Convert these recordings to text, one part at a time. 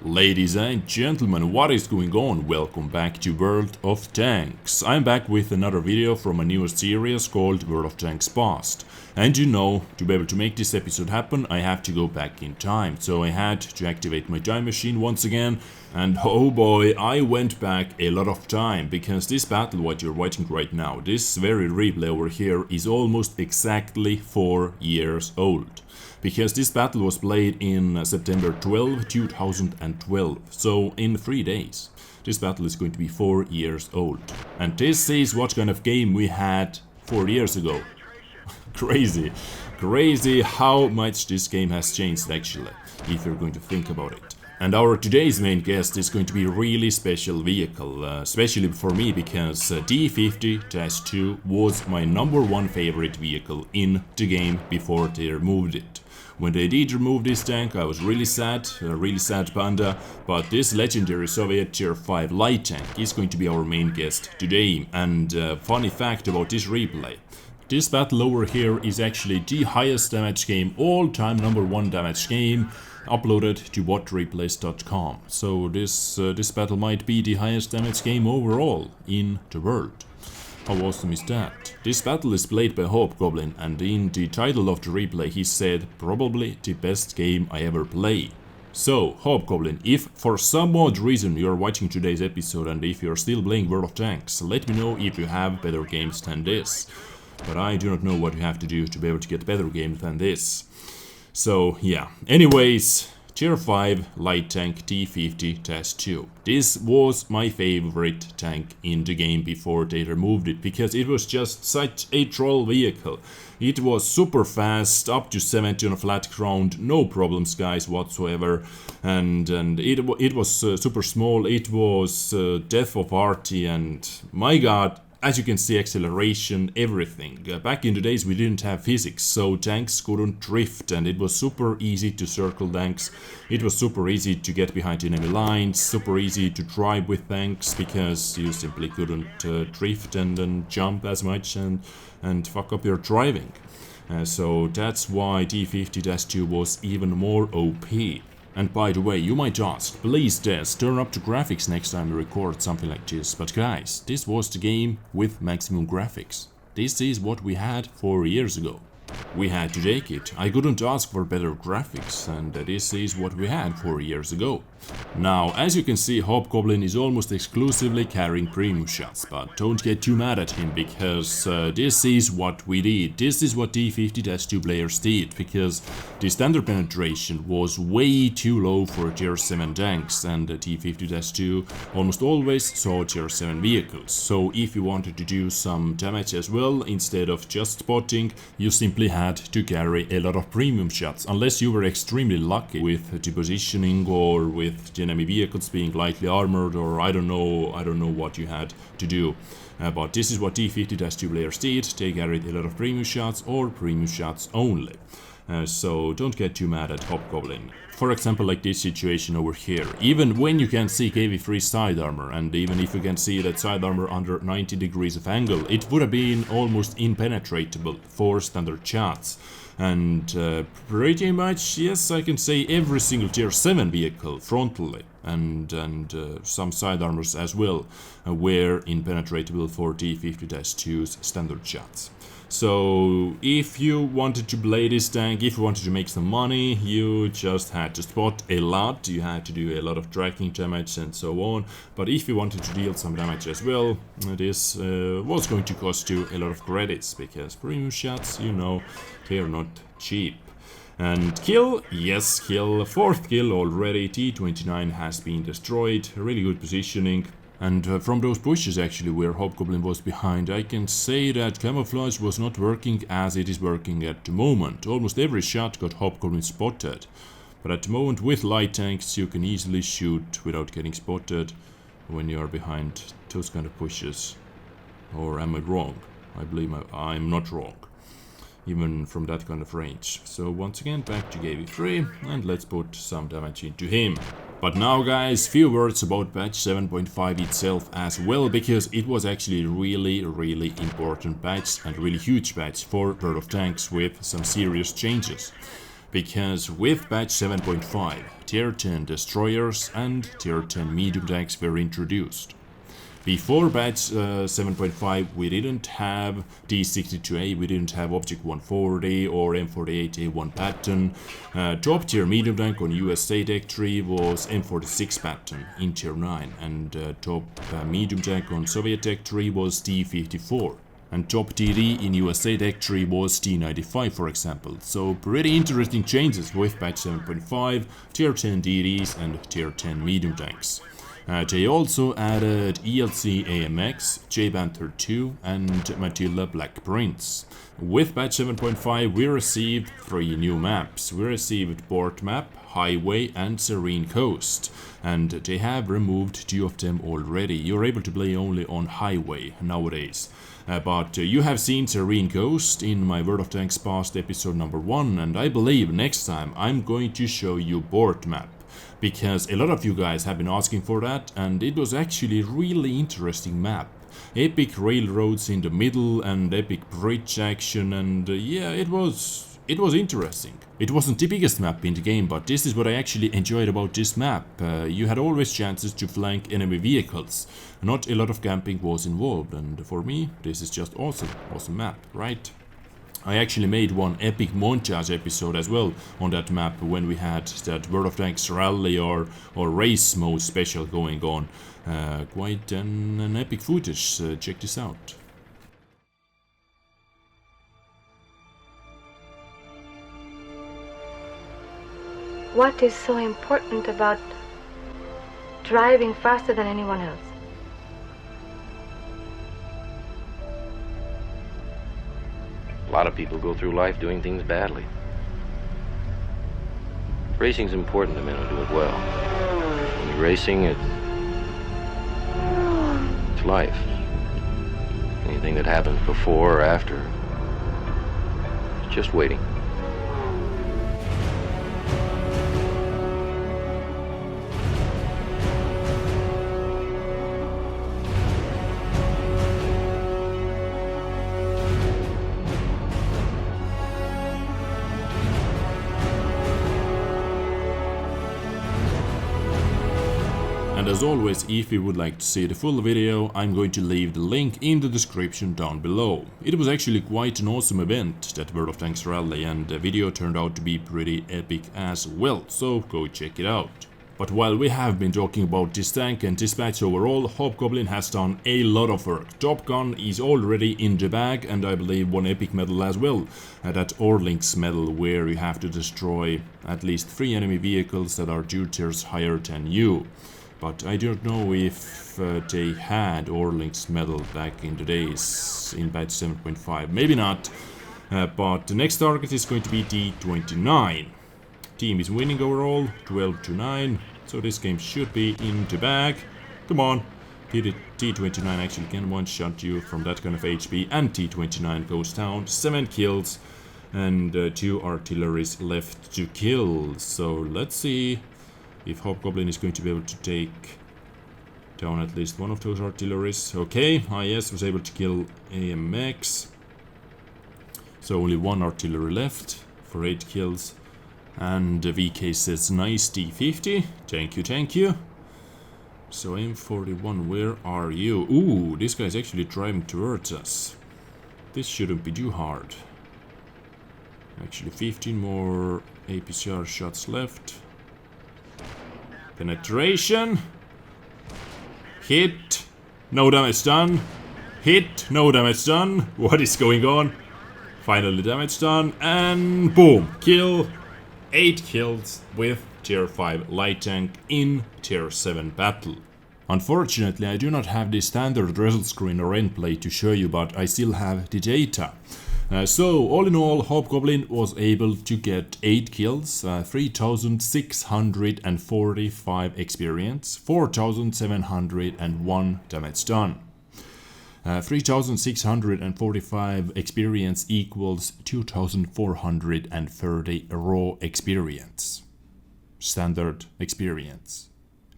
Ladies and gentlemen, what is going on? Welcome back to World of Tanks. I'm back with another video from a newest series called World of Tanks Past. And you know, to be able to make this episode happen, I have to go back in time. So I had to activate my time machine once again. And oh boy, I went back a lot of time, because this battle what you're watching right now, this very replay over here, is almost exactly 4 years old. Because this battle was played in September 12, 2012, so in 3 days. This battle is going to be 4 years old. And this is what kind of game we had 4 years ago. Crazy. Crazy how much this game has changed actually, if you're going to think about it. And our today's main guest is going to be a really special vehicle, especially for me, because T-50-2 was my #1 favorite vehicle in the game before they removed it. When they did remove this tank, I was really sad panda, but this legendary Soviet Tier 5 light tank is going to be our main guest today. And funny fact about this replay, this battle over here is actually the highest damage game, all-time #1 damage game, uploaded to whatreplays.com. So this battle might be the highest damage game overall in the world. How awesome is that? This battle is played by Hobgoblin, and in the title of the replay he said, probably the best game I ever played. So, Hobgoblin, if for some odd reason you're watching today's episode and if you're still playing World of Tanks, let me know if you have better games than this. But I do not know what you have to do to be able to get better games than this. So, yeah. Anyways, Tier 5 light tank T-50-2. This was my favorite tank in the game before they removed it, because it was just such a troll vehicle. It was super fast, up to 70 on a flat ground, no problems guys whatsoever, and it was super small, it was death of arty, and my god, as you can see, acceleration, everything. Back in the days we didn't have physics, so tanks couldn't drift, and it was super easy to circle tanks. It was super easy to get behind enemy lines, super easy to drive with tanks, because you simply couldn't drift and jump as much and fuck up your driving. So that's why T-50-2 was even more OP. And by the way, you might ask, please Des, turn up the graphics next time you record something like this. But guys, this was the game with maximum graphics. This is what we had 4 years ago. We had to take it. I couldn't ask for better graphics, and this is what we had 4 years ago. Now, as you can see, Hobgoblin is almost exclusively carrying premium shots, but don't get too mad at him, because this is what we did. This is what T-50-2 players did, because the standard penetration was way too low for Tier 7 tanks, and T-50-2 almost always saw Tier 7 vehicles. So if you wanted to do some damage as well, instead of just spotting, you simply had to carry a lot of premium shots, unless you were extremely lucky with the positioning or with the enemy vehicles being lightly armored, or I don't know what you had to do. But this is what T-50-2 players did. They carried a lot of premium shots or premium shots only. So don't get too mad at Hobgoblin. For example, like this situation over here. Even when you can see KV-3 side armor, and even if you can see that side armor under 90 degrees of angle, it would have been almost impenetrable for standard shots. And pretty much, yes, I can say every single Tier 7 vehicle frontally and some side armors as well were impenetrable for T-50-2's standard shots. So if you wanted to play this tank, if you wanted to make some money, you just had to spot a lot, you had to do a lot of tracking damage and so on. But if you wanted to deal some damage as well, this was going to cost you a lot of credits, because premium shots, you know, they're not cheap. And kill, yes, kill, 4th kill already, T-29 has been destroyed, really good positioning. And from those bushes actually where Hobgoblin was behind, I can say that camouflage was not working as it is working at the moment. Almost every shot got Hobgoblin spotted. But at the moment with light tanks you can easily shoot without getting spotted when you are behind those kind of bushes. Or am I wrong? I believe I'm not wrong, even from that kind of range. So once again back to KV-3, and let's put some damage into him. But now guys, few words about patch 7.5 itself as well, because it was actually really important patch and really huge patch for World of Tanks with some serious changes. Because with patch 7.5, tier 10 destroyers and tier 10 medium tanks were introduced. Before patch 7.5 we didn't have T-50-2, we didn't have Object 140 or M48A1 pattern. Top tier medium tank on USA deck tree was M46 pattern in tier 9, and top medium tank on Soviet deck tree was T-54. And top TD in USA deck tree was T-95, for example. So pretty interesting changes with patch 7.5, tier 10 DDs and tier 10 medium tanks. They also added ELC AMX, J-Panther 2 and Matilda Black Prince. With patch 7.5 we received 3 new maps. We received Port Map, Highway and Serene Coast. And they have removed 2 of them already. You're able to play only on Highway nowadays. But you have seen Serene Coast in my World of Tanks past episode number 1, and I believe next time I'm going to show you Port Map. Because a lot of you guys have been asking for that, and it was actually a really interesting map. Epic railroads in the middle and epic bridge action, and yeah, it was interesting. It wasn't the biggest map in the game, but this is what I actually enjoyed about this map. You had always chances to flank enemy vehicles. Not a lot of camping was involved, and for me, this is just awesome map, right? I actually made one epic montage episode as well on that map when we had that World of Tanks rally or race mode special going on. Quite an epic footage, check this out. What is so important about driving faster than anyone else? A lot of people go through life doing things badly. Racing's important to men who do it well. When you're racing, it's life. Anything that happens before or after, it's just waiting. And as always, if you would like to see the full video, I'm going to leave the link in the description down below. It was actually quite an awesome event, that World of Tanks rally, and the video turned out to be pretty epic as well, so go check it out. But while we have been talking about this tank and this patch overall, Hobgoblin has done a lot of work. Top Gun is already in the bag, and I believe one epic medal as well. That Orlinks medal, where you have to destroy at least 3 enemy vehicles that are 2 tiers higher than you. But I don't know if they had Orlinks medal back in the days in patch 7.5. Maybe not. But the next target is going to be T-29. Team is winning overall, 12-9. So this game should be in the bag. Come on. T-29 actually can one-shot you from that kind of HP. And T-29 goes down. 7 kills. And 2 artilleries left to kill. So let's see if Hobgoblin is going to be able to take down at least one of those artilleries. Okay, IS was able to kill AMX. So only 1 artillery left for 8 kills. And the VK says, nice T-50. Thank you, thank you. So M41, where are you? Ooh, this guy's actually driving towards us. This shouldn't be too hard. Actually, 15 more APCR shots left. Penetration. Hit. No damage done. Hit. No damage done. What is going on? Finally damage done. And boom. Kill. 8 kills with tier 5 light tank in tier 7 battle. Unfortunately, I do not have the standard result screen or end play to show you, but I still have the data. So, all in all, Hobgoblin was able to get 8 kills, 3,645 experience, 4,701 damage done. 3,645 experience equals 2,430 raw experience. Standard experience.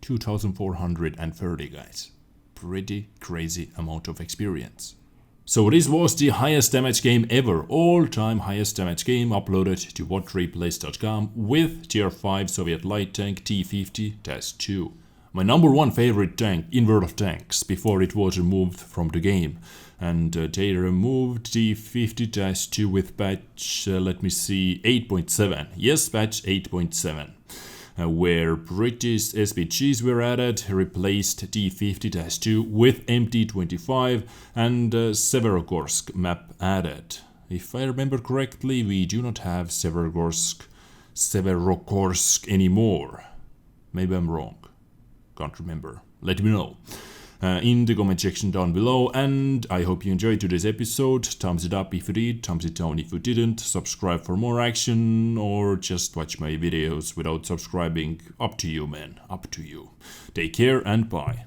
2,430, guys. Pretty crazy amount of experience. So this was the highest damage game ever, all-time highest damage game uploaded to whatreplays.com with tier 5 Soviet light tank T-50-2. My number one favorite tank in World of Tanks before it was removed from the game. And they removed T-50-2 with patch, let me see, 8.7. Yes, patch 8.7. Where British SPGs were added, replaced T-50-2 with MT-25 and Severogorsk map added. If I remember correctly, we do not have Severogorsk anymore. Maybe I'm wrong. Can't remember. Let me know in the comment section down below, and I hope you enjoyed today's episode. Thumbs it up if you did, thumbs it down if you didn't, subscribe for more action, or just watch my videos without subscribing. Up to you, man, up to you. Take care and bye.